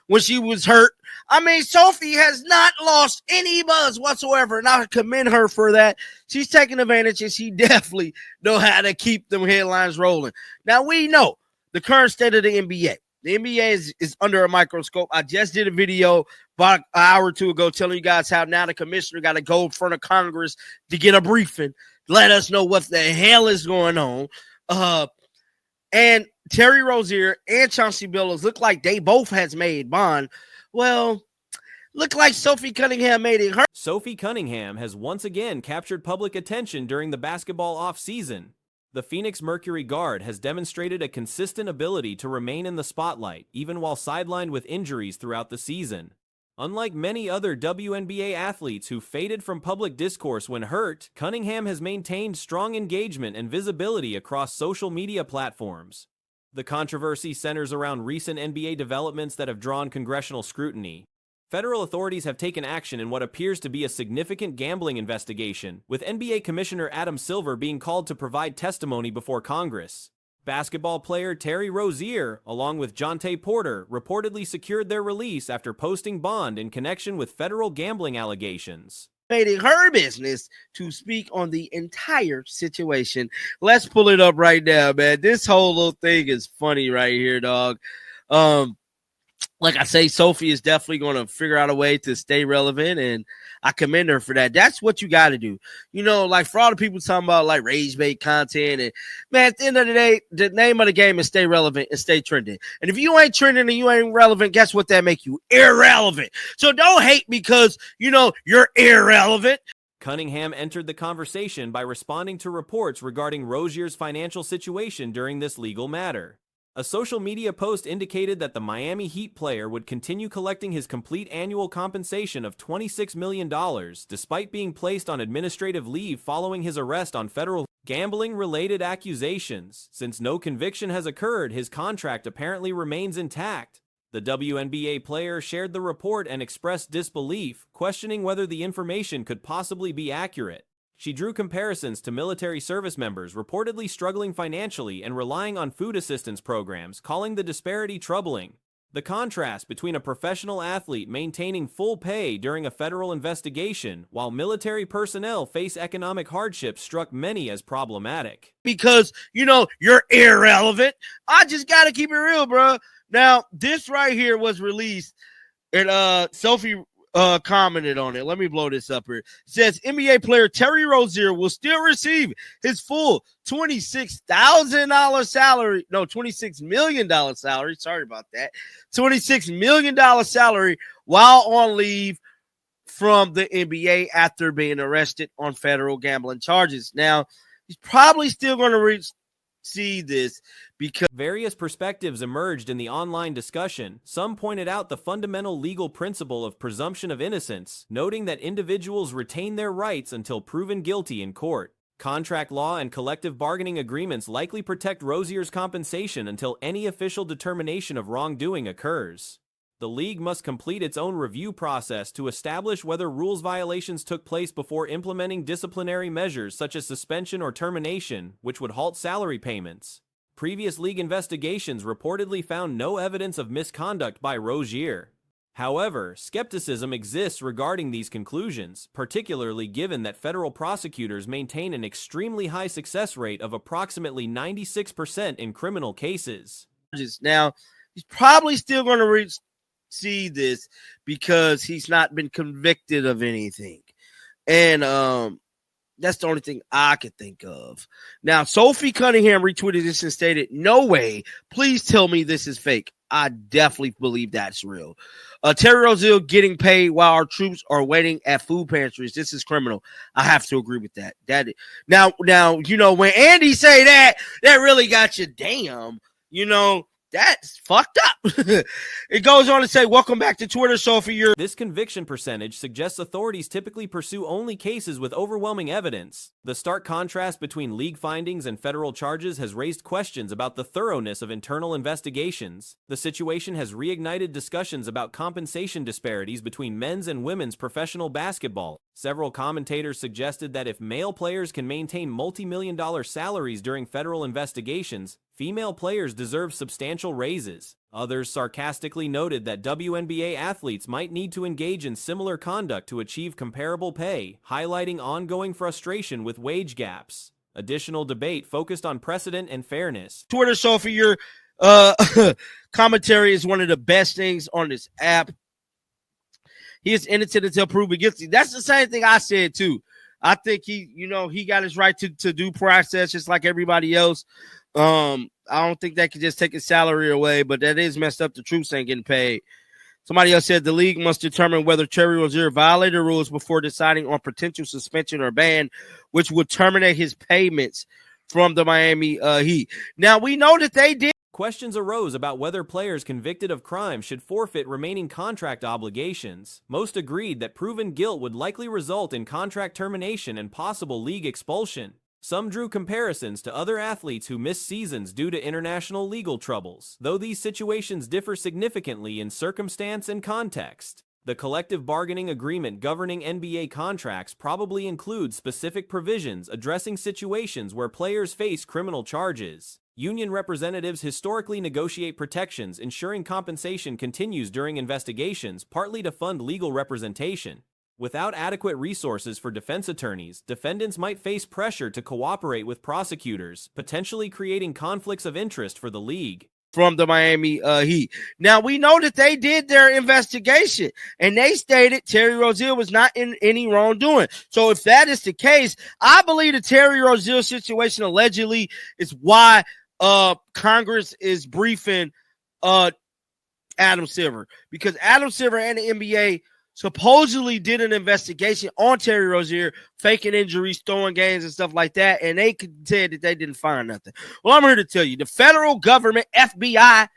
when she was hurt. I mean, Sophie has not lost any buzz whatsoever, and I commend her for that. She's taking advantage, and she definitely know how to keep them headlines rolling. Now, we know the current state of the NBA. The NBA is under a microscope. I just did a video about an hour or two ago telling you guys how now the commissioner got to go in front of Congress to get a briefing, let us know what the hell is going on. And Terry Rozier and Chauncey Billups look like they both has made bond. Well, look like Sophie Cunningham made it. Sophie Cunningham has once again captured public attention during the basketball offseason. The Phoenix Mercury guard has demonstrated a consistent ability to remain in the spotlight, even while sidelined with injuries throughout the season. Unlike many other WNBA athletes who faded from public discourse when hurt, Cunningham has maintained strong engagement and visibility across social media platforms. The controversy centers around recent NBA developments that have drawn congressional scrutiny. Federal authorities have taken action in what appears to be a significant gambling investigation, with NBA Commissioner Adam Silver being called to provide testimony before Congress. Basketball player Terry Rozier, along with Jonte Porter, reportedly secured their release after posting bond in connection with federal gambling allegations. Made it her business to speak on the entire situation. Let's pull it up right now, man. This whole little thing is funny right here, dog. Like I say, Sophie is definitely going to figure out a way to stay relevant, and I commend her for that. That's what you got to do. You know, like for all the people talking about like rage bait content, and man, at the end of the day, the name of the game is stay relevant and stay trending. And if you ain't trending and you ain't relevant, guess what? That make you irrelevant. So don't hate because, you know, you're irrelevant. Cunningham entered the conversation by responding to reports regarding Rozier's financial situation during this legal matter. A social media post indicated that the Miami Heat player would continue collecting his complete annual compensation of $26 million, despite being placed on administrative leave following his arrest on federal gambling-related accusations. Since no conviction has occurred, his contract apparently remains intact. The WNBA player shared the report and expressed disbelief, questioning whether the information could possibly be accurate. She drew comparisons to military service members reportedly struggling financially and relying on food assistance programs, calling the disparity troubling. The contrast between a professional athlete maintaining full pay during a federal investigation while military personnel face economic hardship struck many as problematic. Because, you know, you're irrelevant. I just got to keep it real, bro. Now, this right here was released, and Sophie commented on it. Let me blow this up here. It says NBA player Terry Rozier will still receive his full $26,000 salary. No, $26 million salary. Sorry about that. $26 million salary while on leave from the NBA after being arrested on federal gambling charges. Now, he's probably still going to see this because various perspectives emerged in the online discussion. Some pointed out the fundamental legal principle of presumption of innocence, noting that individuals retain their rights until proven guilty in court. Contract law and collective bargaining agreements likely protect Rozier's compensation until any official determination of wrongdoing occurs. The league must complete its own review process to establish whether rules violations took place before implementing disciplinary measures such as suspension or termination, which would halt salary payments. Previous league investigations reportedly found no evidence of misconduct by Rozier. However, skepticism exists regarding these conclusions, particularly given that federal prosecutors maintain an extremely high success rate of approximately 96% in criminal cases. Now, he's probably still going to see this because he's not been convicted of anything, and that's the only thing I could think of. Now, Sophie Cunningham retweeted this and stated, "No way, please tell me this is fake." I definitely believe that's real. Terry Rozier getting paid while our troops are waiting at food pantries. This is criminal. I have to agree with that. Now, you know, when Andy say that really got you. Damn, you know, that's fucked up. It goes on to say, welcome back to Twitter, Sophie. This conviction percentage suggests authorities typically pursue only cases with overwhelming evidence. The stark contrast between league findings and federal charges has raised questions about the thoroughness of internal investigations. The situation has reignited discussions about compensation disparities between men's and women's professional basketball. Several commentators suggested that if male players can maintain multi-million-dollar salaries during federal investigations, Female players deserve substantial raises. Others sarcastically noted that WNBA athletes might need to engage in similar conduct to achieve comparable pay, highlighting ongoing frustration with wage gaps. Additional debate focused on precedent and fairness. Twitter, Sophie, your commentary is one of the best things on this app. He is innocent until proven guilty. That's the same thing I said, too. I think he got his right to due process just like everybody else. I don't think they could just take his salary away, but that is messed up. The troops ain't getting paid. Somebody else said the league must determine whether Terry Rozier violated rules before deciding on potential suspension or ban, which would terminate his payments from the Miami Heat. Now, we know that they did. Questions arose about whether players convicted of crime should forfeit remaining contract obligations. Most agreed that proven guilt would likely result in contract termination and possible league expulsion. Some drew comparisons to other athletes who missed seasons due to international legal troubles, though these situations differ significantly in circumstance and context. The collective bargaining agreement governing NBA contracts probably includes specific provisions addressing situations where players face criminal charges. Union representatives historically negotiate protections ensuring compensation continues during investigations, partly to fund legal representation. Without adequate resources for defense attorneys, defendants might face pressure to cooperate with prosecutors, potentially creating conflicts of interest for the league. From the Miami Heat. Now, we know that they did their investigation, and they stated Terry Rozier was not in any wrongdoing. So if that is the case, I believe the Terry Rozier situation allegedly is why Congress is briefing Adam Silver, because Adam Silver and the NBA supposedly did an investigation on Terry Rozier, faking injuries, throwing games, and stuff like that, and they said that they didn't find nothing. Well, I'm here to tell you, the federal government, FBI,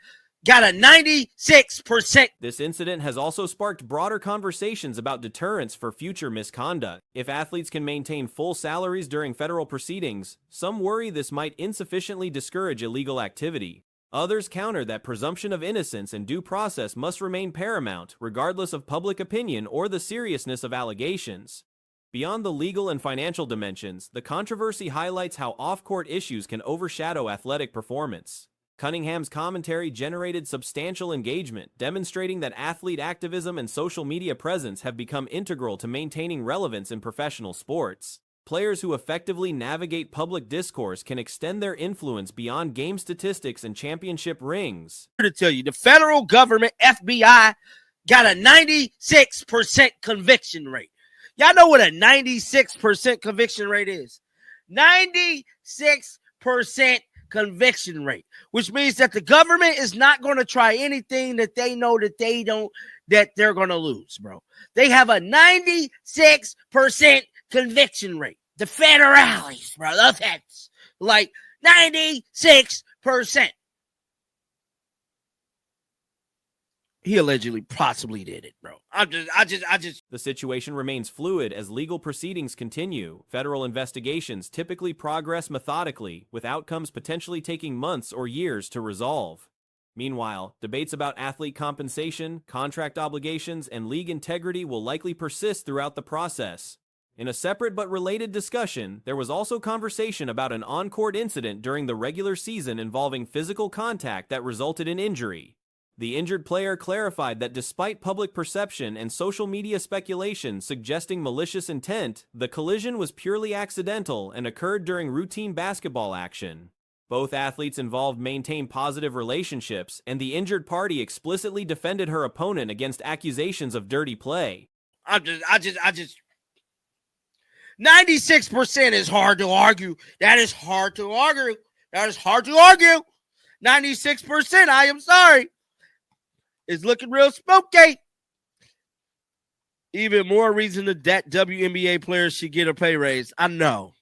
got a 96%. This incident has also sparked broader conversations about deterrence for future misconduct. If athletes can maintain full salaries during federal proceedings, some worry this might insufficiently discourage illegal activity. Others counter that presumption of innocence and due process must remain paramount, regardless of public opinion or the seriousness of allegations. Beyond the legal and financial dimensions, the controversy highlights how off-court issues can overshadow athletic performance. Cunningham's commentary generated substantial engagement, demonstrating that athlete activism and social media presence have become integral to maintaining relevance in professional sports. Players who effectively navigate public discourse can extend their influence beyond game statistics and championship rings. To tell you, the federal government, FBI, got a 96% conviction rate. Y'all know what a 96% conviction rate is? 96% conviction rate, which means that the government is not going to try anything that they know that they're going to lose, bro. They have a 96% conviction rate. The federales, bro. The feds. Like 96%. He allegedly possibly did it, bro. The situation remains fluid as legal proceedings continue. Federal investigations typically progress methodically, with outcomes potentially taking months or years to resolve. Meanwhile, debates about athlete compensation, contract obligations, and league integrity will likely persist throughout the process. In a separate but related discussion, there was also conversation about an on-court incident during the regular season involving physical contact that resulted in injury. The injured player clarified that despite public perception and social media speculation suggesting malicious intent, the collision was purely accidental and occurred during routine basketball action. Both athletes involved maintained positive relationships, and the injured party explicitly defended her opponent against accusations of dirty play. 96% is hard to argue. That is hard to argue. 96%, I am sorry. It's looking real spooky. Even more reason that WNBA players should get a pay raise. I know.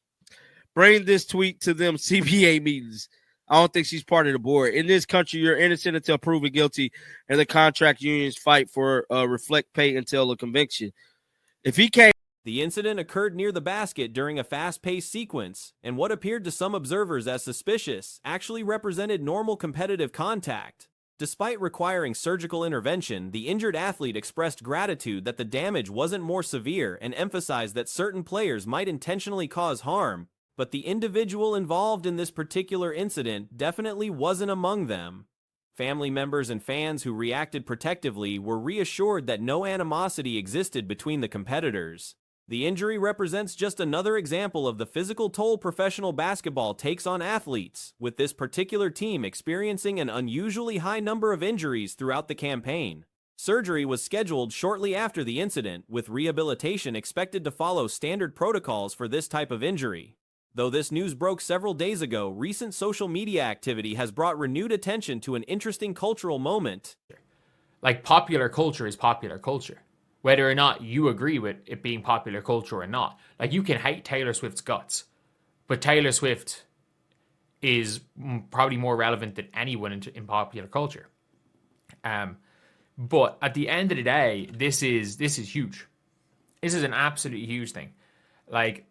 Bring this tweet to them CBA meetings. I don't think she's part of the board. In this country, you're innocent until proven guilty, and the contract unions fight for reflect pay until a conviction. If he can't. The incident occurred near the basket during a fast-paced sequence, and what appeared to some observers as suspicious actually represented normal competitive contact. Despite requiring surgical intervention, the injured athlete expressed gratitude that the damage wasn't more severe and emphasized that certain players might intentionally cause harm, but the individual involved in this particular incident definitely wasn't among them. Family members and fans who reacted protectively were reassured that no animosity existed between the competitors. The injury represents just another example of the physical toll professional basketball takes on athletes, with this particular team experiencing an unusually high number of injuries throughout the campaign. Surgery was scheduled shortly after the incident, with rehabilitation expected to follow standard protocols for this type of injury. Though this news broke several days ago, recent social media activity has brought renewed attention to an interesting cultural moment. Like, popular culture is popular culture, whether or not you agree with it being popular culture or not. Like, you can hate Taylor Swift's guts, but Taylor Swift is probably more relevant than anyone in popular culture. But at the end of the day, this is huge. This is an absolutely huge thing. Like,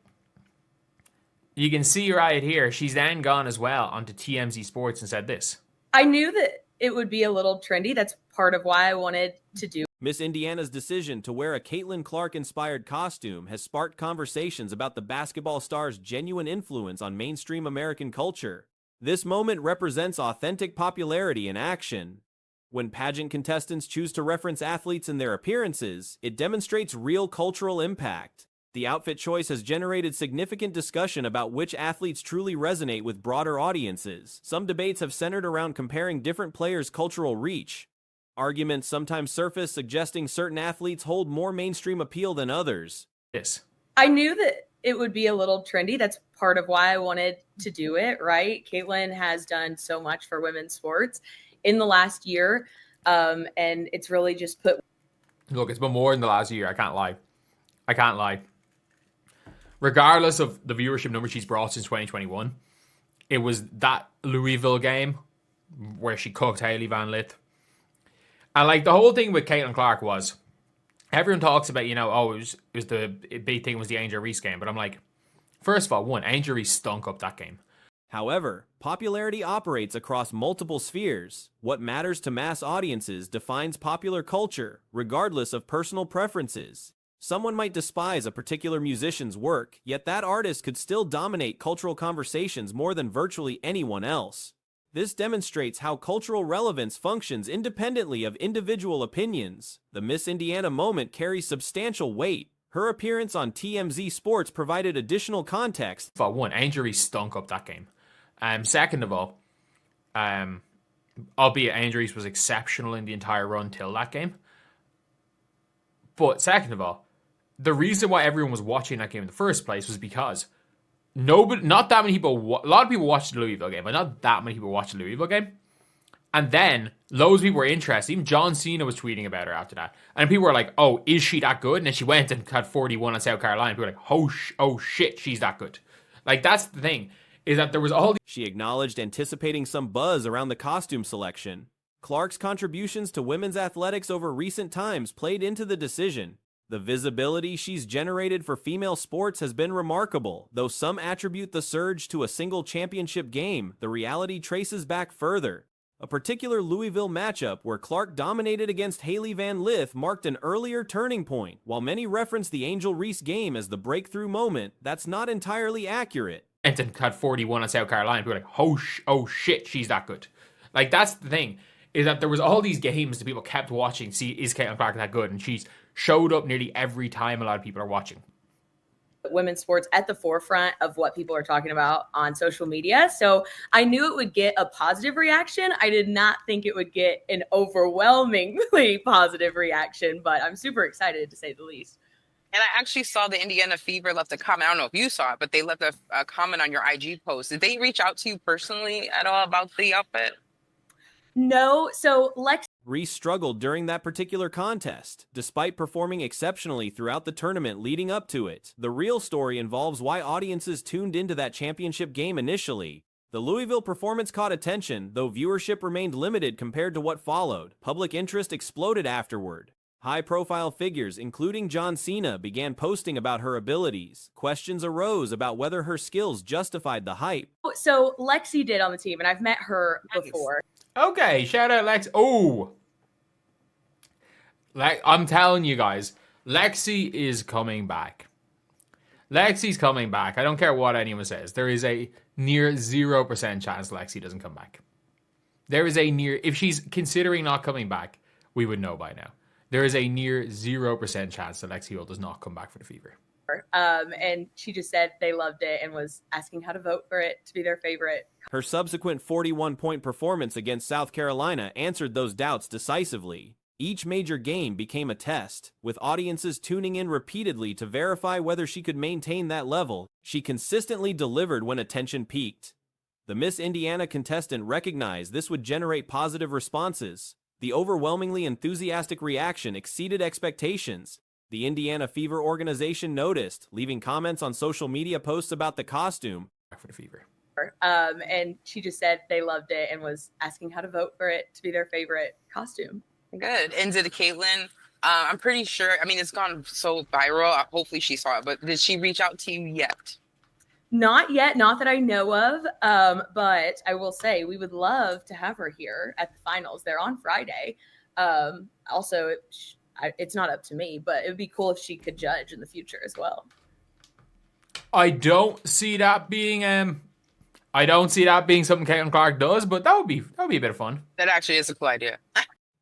you can see right here, she's then gone as well onto TMZ Sports and said this. I knew that it would be a little trendy. That's part of why I wanted to do. Miss Indiana's decision to wear a Caitlin Clark-inspired costume has sparked conversations about the basketball star's genuine influence on mainstream American culture. This moment represents authentic popularity in action. When pageant contestants choose to reference athletes in their appearances, it demonstrates real cultural impact. The outfit choice has generated significant discussion about which athletes truly resonate with broader audiences. Some debates have centered around comparing different players' cultural reach. Arguments sometimes surface suggesting certain athletes hold more mainstream appeal than others. Yes. I knew that it would be a little trendy. That's part of why I wanted to do it, right? Caitlin has done so much for women's sports in the last year, and it's really just put... Look, it's been more in the last year. I can't lie. Regardless of the viewership number she's brought since 2021, it was that Louisville game where she cooked Hailey Van Lith. And like, the whole thing with Caitlin Clark was, everyone talks about, it was the big thing was the Angel Reese game. But I'm like, first of all, Angel Reese stunk up that game. However, popularity operates across multiple spheres. What matters to mass audiences defines popular culture, regardless of personal preferences. Someone might despise a particular musician's work, yet that artist could still dominate cultural conversations more than virtually anyone else. This demonstrates how cultural relevance functions independently of individual opinions. The Miss Indiana moment carries substantial weight. Her appearance on TMZ Sports provided additional context. Angel Reese stunk up that game. Second of all, albeit Angel Reese was exceptional in the entire run till that game. But second of all, the reason why everyone was watching that game in the first place was because not that many people, a lot of people watched the Louisville game, but not that many people watched the Louisville game. And then loads of people were interested. Even John Cena was tweeting about her after that. And people were like, oh, is she that good? And then she went and had 41 on South Carolina. People were like, oh shit, she's that good. Like, that's the thing, is that there was all... She acknowledged anticipating some buzz around the costume selection. Clark's contributions to women's athletics over recent times played into the decision. The visibility she's generated for female sports has been remarkable. Though some attribute the surge to a single championship game, the reality traces back further. A particular Louisville matchup where Clark dominated against Hailey Van Lith marked an earlier turning point. While many reference the Angel Reese game as the breakthrough moment, that's not entirely accurate. And had 41 on South Carolina. People were like, oh shit, she's that good. Like, that's the thing, is that there was all these games that people kept watching. See, is Caitlin Clark that good? And she's showed up nearly every time a lot of people are watching. Women's sports at the forefront of what people are talking about on social media. So I knew it would get a positive reaction. I did not think it would get an overwhelmingly positive reaction, but I'm super excited, to say the least. And I actually saw the Indiana Fever left a comment. I don't know if you saw it, but they left a comment on your IG post. Did they reach out to you personally at all about the outfit? No. So Reese struggled during that particular contest, despite performing exceptionally throughout the tournament leading up to it. The real story involves why audiences tuned into that championship game initially. The Louisville performance caught attention, though viewership remained limited compared to what followed. Public interest exploded afterward. High-profile figures, including John Cena, began posting about her abilities. Questions arose about whether her skills justified the hype. So Lexi did on the team, and I've met her before. Okay, shout out Lex. Oh, I'm telling you guys, Lexi is coming back. Lexi's coming back. I don't care what anyone says. There is a near 0% chance Lexi doesn't come back. There is a near, if she's considering not coming back, we would know by now. There is a near 0% chance that Lexi Hill does not come back for the Fever. And she just said they loved it and was asking how to vote for it to be their favorite. Her subsequent 41-point performance against South Carolina answered those doubts decisively. Each major game became a test, with audiences tuning in repeatedly to verify whether she could maintain that level. She consistently delivered when attention peaked. The Miss Indiana contestant recognized this would generate positive responses. The overwhelmingly enthusiastic reaction exceeded expectations. The Indiana Fever organization noticed, leaving comments on social media posts about the costume. For the Fever. And she just said they loved it and was asking how to vote for it to be their favorite costume. Good. And did Caitlin, I'm pretty sure, I mean, it's gone so viral. Hopefully she saw it, but did she reach out to you yet? Not yet, not that I know of. But I will say we would love to have her here at the finals. They're on Friday. Also, it's not up to me, but it would be cool if she could judge in the future as well. I don't see that being something Caitlin Clark does, but that would be a bit of fun. That actually is a cool idea.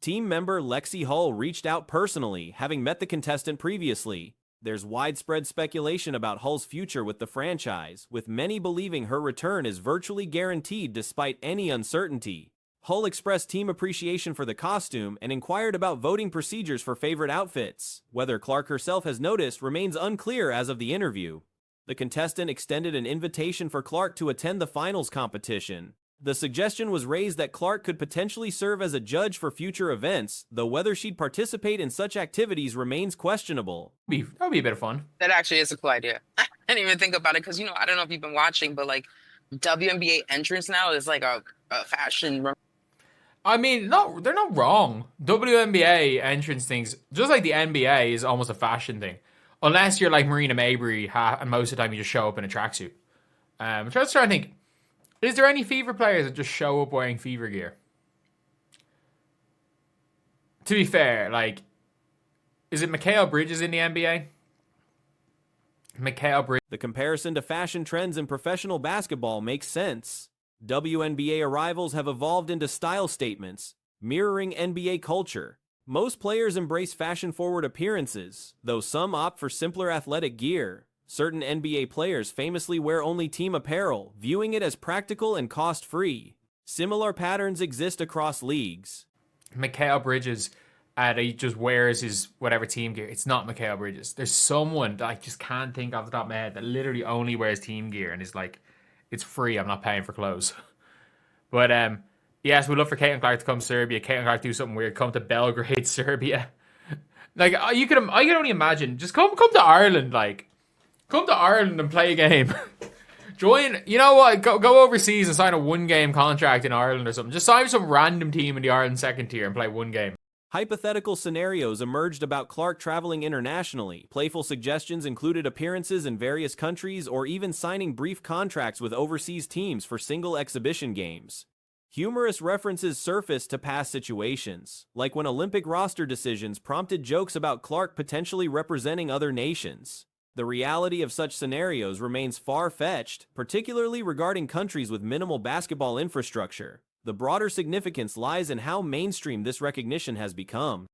Team member Lexi Hull reached out personally, having met the contestant previously. There's widespread speculation about Hull's future with the franchise, with many believing her return is virtually guaranteed despite any uncertainty. Hull expressed team appreciation for the costume and inquired about voting procedures for favorite outfits. Whether Clark herself has noticed remains unclear as of the interview. The contestant extended an invitation for Clark to attend the finals competition. The suggestion was raised that Clark could potentially serve as a judge for future events, though whether she'd participate in such activities remains questionable. That would be a bit of fun. That actually is a cool idea. I didn't even think about it because, I don't know if you've been watching, but like WNBA entrance now is like a fashion. I mean, they're not wrong. WNBA entrance things, just like the NBA, is almost a fashion thing. Unless you're like Marina Mabry, and most of the time you just show up in a tracksuit. I'm just trying to think, is there any Fever players that just show up wearing Fever gear? To be fair, like, is it Mikal Bridges in the NBA? Mikal Bridges. The comparison to fashion trends in professional basketball makes sense. WNBA arrivals have evolved into style statements, mirroring NBA culture. Most players embrace fashion-forward appearances, though some opt for simpler athletic gear. Certain NBA players famously wear only team apparel, viewing it as practical and cost-free. Similar patterns exist across leagues. Mikal Bridges, he just wears his whatever team gear. It's not Mikal Bridges. There's someone that I just can't think off the top of my head that literally only wears team gear and is like, it's free, I'm not paying for clothes. But yes, we'd love for Caitlin Clark to come to Serbia. Caitlin Clark do something weird, come to Belgrade, Serbia. Like, I can only imagine, just come to Ireland, like. Come to Ireland and play a game. Join, you know what, go overseas and sign a one-game contract in Ireland or something. Just sign some random team in the Ireland second tier and play one game. Hypothetical scenarios emerged about Clark traveling internationally. Playful suggestions included appearances in various countries or even signing brief contracts with overseas teams for single exhibition games. Humorous references surfaced to past situations, like when Olympic roster decisions prompted jokes about Clark potentially representing other nations. The reality of such scenarios remains far-fetched, particularly regarding countries with minimal basketball infrastructure. The broader significance lies in how mainstream this recognition has become.